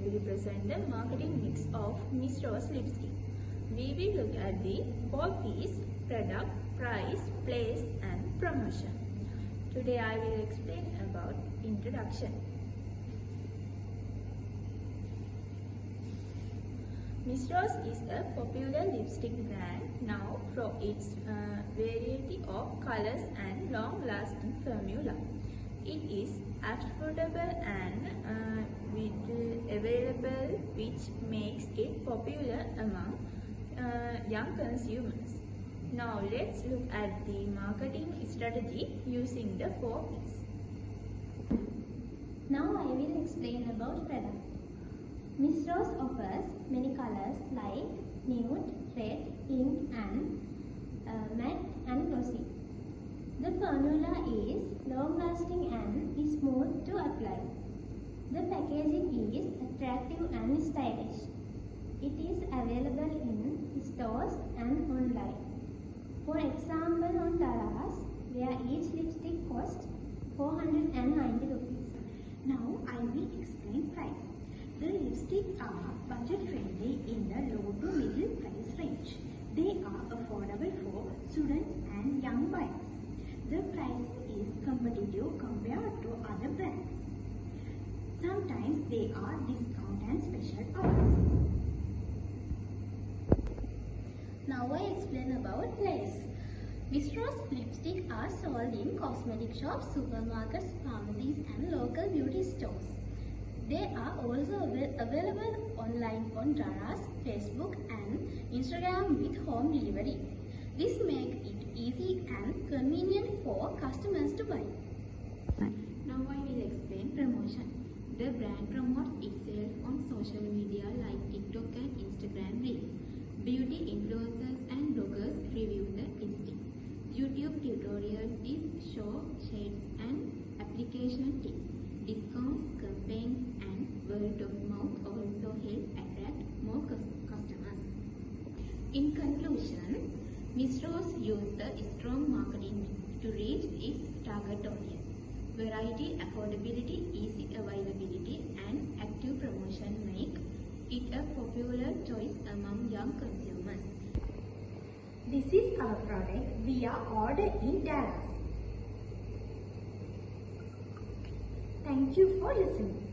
to represent the marketing mix of Miss Rose lipstick. We will look at the 4 P's: product, price, place and promotion. Today I will explain about introduction. Miss Rose is a popular lipstick brand now for its variety of colors and long-lasting formula. It is affordable and available, which makes it popular among young consumers. Now let's look at the marketing strategy using the 4 P's. Now I will explain about product. Miss Rose offers many colors like nude, red, ink and matte and glossy. The formula is long-lasting and is smooth to apply. The packaging is attractive and stylish. It is available in stores and online. For example, on Daraz, where each lipstick costs 490 rupees. Now I will explain price. The lipsticks are budget-friendly in the low to middle price range. They are affordable for students and young buyers. The price is competitive compared to other brands. Sometimes they are discount and special offers. Now I explain about place. Miss Rose lipsticks are sold in cosmetic shops, supermarkets, pharmacies and local beauty stores. They are also available online on Daraz, Facebook and Instagram with home delivery. This makes it easy and convenient for customers to buy. Now I will explain promotion. The brand promotes itself on social media like TikTok and Instagram Reels. Beauty influencers and bloggers review the lipstick. YouTube tutorials is show shades and application tips. Discounts, campaigns and word of mouth also help attract more customers. In conclusion, Miss Rose used a strong marketing mix to reach its target audience. Variety, affordability, easy availability and active promotion make it a popular choice among young consumers. This is our product via order in Daraz. Thank you for listening.